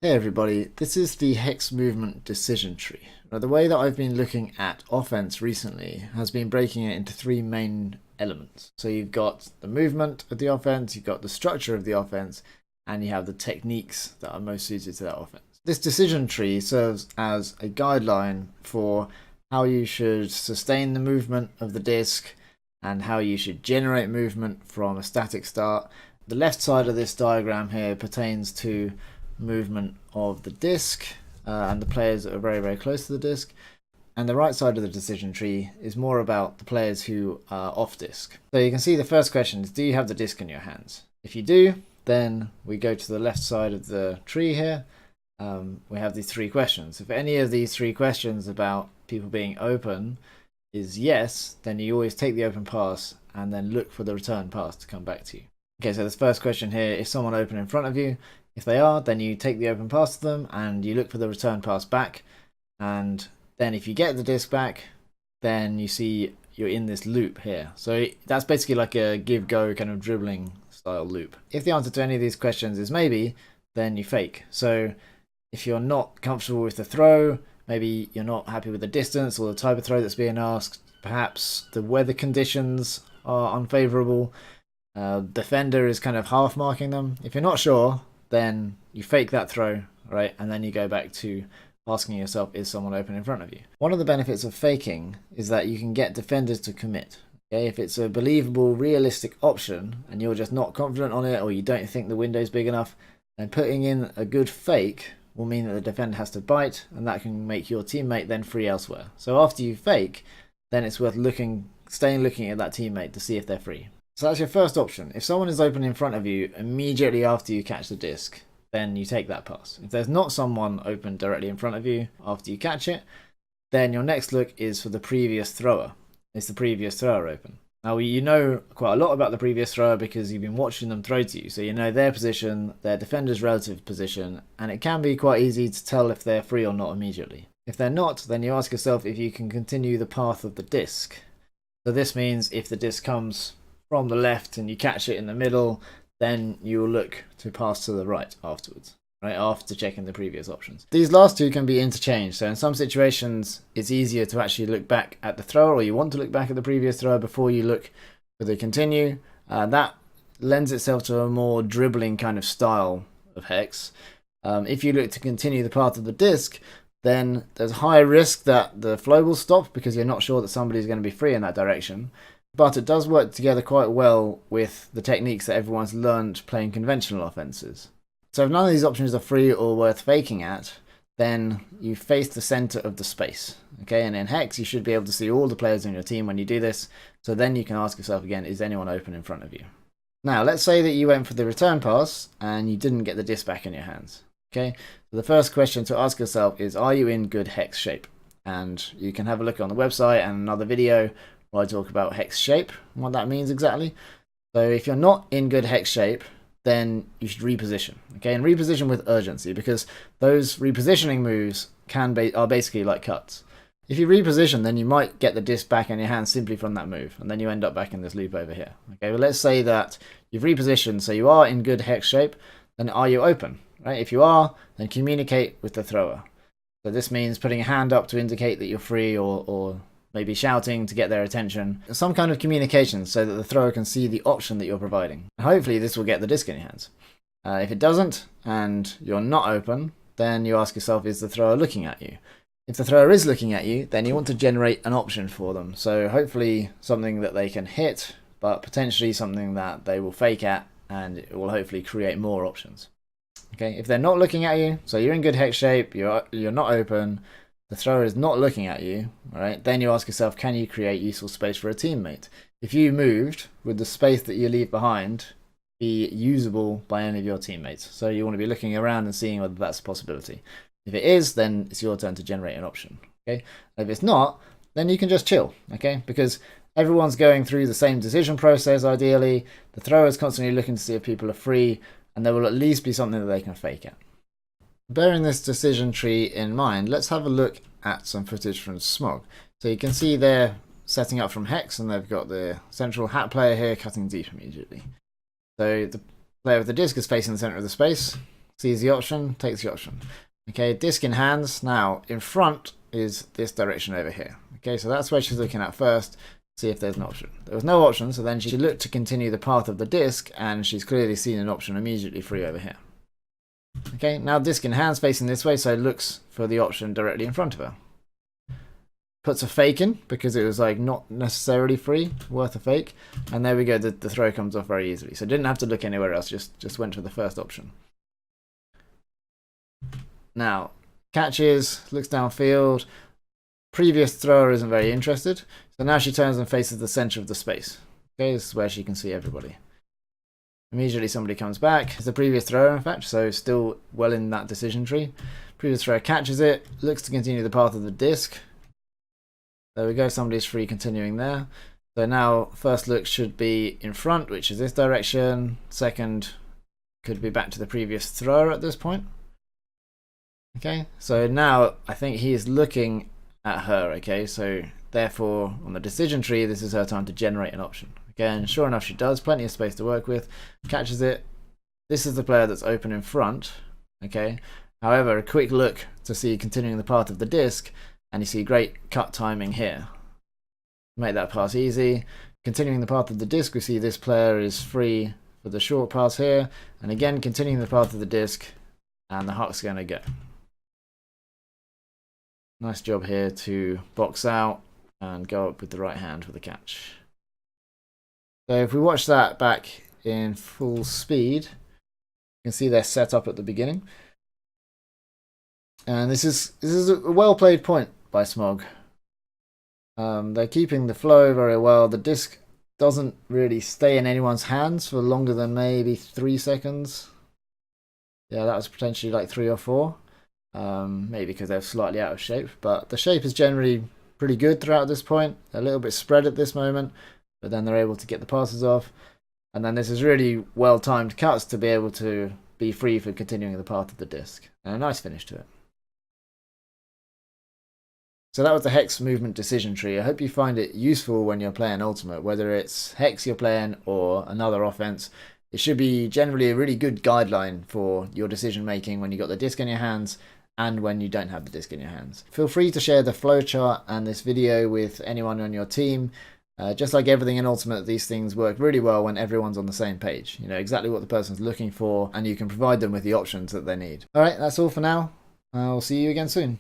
Hey everybody, this is the hex movement decision tree. Now, the way that I've been looking at offense recently has been breaking it into three main elements. So you've got the movement of the offense, you've got the structure of the offense, and you have the techniques that are most suited to that offense. This decision tree serves as a guideline for how you should sustain the movement of the disc and how you should generate movement from a static start. The left side of this diagram here pertains to movement of the disc and the players that are very, very close to the disc. And the right side of the decision tree is more about the players who are off disc. So you can see the first question is, do you have the disc in your hands? If you do, then we go to the left side of the tree here. We have these three questions. If any of these three questions about people being open is yes, then you always take the open pass and then look for the return pass to come back to you. Okay, so this first question here, is someone open in front of you? If they are, then you take the open pass to them and you look for the return pass back. And then if you get the disc back, then you see you're in this loop here. So that's basically like a give-go kind of dribbling style loop. If the answer to any of these questions is maybe, then you fake. So if you're not comfortable with the throw, maybe you're not happy with the distance or the type of throw that's being asked, perhaps the weather conditions are unfavorable, defender is kind of half marking them. If you're not sure, then you fake that throw, right? And then you go back to asking yourself, is someone open in front of you? One of the benefits of faking is that you can get defenders to commit. Okay, if it's a believable, realistic option and you're just not confident on it, or you don't think the window's big enough, then putting in a good fake will mean that the defender has to bite, and that can make your teammate then free elsewhere. So after you fake, then it's worth staying looking at that teammate to see if they're free. So that's your first option. If someone is open in front of you immediately after you catch the disc, then you take that pass. If there's not someone open directly in front of you after you catch it, then your next look is for the previous thrower. Is the previous thrower open? Now, you know quite a lot about the previous thrower because you've been watching them throw to you. So you know their position, their defender's relative position, and it can be quite easy to tell if they're free or not immediately. If they're not, then you ask yourself if you can continue the path of the disc. So this means if the disc comes from the left and you catch it in the middle, then you will look to pass to the right afterwards, right, after checking the previous options. These last two can be interchanged. So in some situations, it's easier to actually look back at the thrower, or you want to look back at the previous thrower before you look for the continue. That lends itself to a more dribbling kind of style of hex. If you look to continue the path of the disc, then there's high risk that the flow will stop because you're not sure that somebody's going to be free in that direction. But it does work together quite well with the techniques that everyone's learned playing conventional offenses. So if none of these options are free or worth faking at, then you face the center of the space. Okay, and in Hex, you should be able to see all the players on your team when you do this. So then you can ask yourself again, is anyone open in front of you? Now, let's say that you went for the return pass and you didn't get the disc back in your hands. Okay, so the first question to ask yourself is, are you in good Hex shape? And you can have a look on the website and another video where I talk about hex shape and what that means exactly. So if you're not in good hex shape, then you should reposition. Okay, and reposition with urgency, because those repositioning moves are basically like cuts. If you reposition, then you might get the disc back in your hand simply from that move, and then you end up back in this loop over here. Okay, well, let's say that you've repositioned, so you are in good hex shape. Then are you open? Right? If you are, then communicate with the thrower. So this means putting a hand up to indicate that you're free, or maybe shouting to get their attention. Some kind of communication so that the thrower can see the option that you're providing. And hopefully this will get the disc in your hands. If it doesn't, and you're not open, then you ask yourself, is the thrower looking at you? If the thrower is looking at you, then you want to generate an option for them. So hopefully something that they can hit, but potentially something that they will fake at, and it will hopefully create more options. Okay, if they're not looking at you, so you're in good hex shape, you're not open, the thrower is not looking at you, right? Then you ask yourself, can you create useful space for a teammate? If you moved, would the space that you leave behind be usable by any of your teammates? So you want to be looking around and seeing whether that's a possibility. If it is, then it's your turn to generate an option. Okay. If it's not, then you can just chill. Okay, because everyone's going through the same decision process. Ideally, the thrower is constantly looking to see if people are free, and there will at least be something that they can fake at. Bearing this decision tree in mind, let's have a look at some footage from SMOG. So you can see they're setting up from Hex, and they've got the central hat player here cutting deep immediately. So the player with the disc is facing the center of the space. sees the option, takes the option. Okay, disc in hands. Now, in front is this direction over here. Okay, so that's where she's looking at first, see if there's an option. There was no option, so then she looked to continue the path of the disc, and she's clearly seen an option immediately free over here. Okay, now disc in hands facing this way, so looks for the option directly in front of her. Puts a fake in, because it was like not necessarily free, worth a fake. And there we go, the throw comes off very easily. So didn't have to look anywhere else, just went for the first option. Now, catches, looks downfield. Previous thrower isn't very interested. So now she turns and faces the center of the space. Okay, this is where she can see everybody. Immediately somebody comes back. It's the previous thrower, in fact, so still well in that decision tree. Previous thrower catches it, looks to continue the path of the disc. There we go, somebody's free continuing there. So now first look should be in front, which is this direction. Second could be back to the previous thrower at this point. Okay, so now I think he is looking at her, okay, so therefore on the decision tree this is her time to generate an option. Again, sure enough she does, plenty of space to work with, catches it. This is the player that's open in front, okay. However, a quick look to see continuing the path of the disc, and you see great cut timing here. Make that pass easy. Continuing the path of the disc, we see this player is free for the short pass here, and again continuing the path of the disc, and the huck's going to go. Nice job here to box out and go up with the right hand for the catch. So if we watch that back in full speed, you can see they're set up at the beginning. And this is a well played point by SMOG. They're keeping the flow very well. The disc doesn't really stay in anyone's hands for longer than maybe 3 seconds. Yeah, that was potentially like 3 or 4. Maybe because they're slightly out of shape, but the shape is generally pretty good throughout this point. A little bit spread at this moment, but then they're able to get the passes off, and then this is really well timed cuts to be able to be free for continuing the path of the disc, and a nice finish to it. So that was the Hex movement decision tree. I hope you find it useful when you're playing Ultimate, whether it's Hex you're playing or another offense. It should be generally a really good guideline for your decision making when you've got the disc in your hands and when you don't have the disc in your hands. Feel free to share the flowchart and this video with anyone on your team. Just like everything in Ultimate, these things work really well when everyone's on the same page. You know exactly what the person's looking for, and you can provide them with the options that they need. Alright, that's all for now. I'll see you again soon.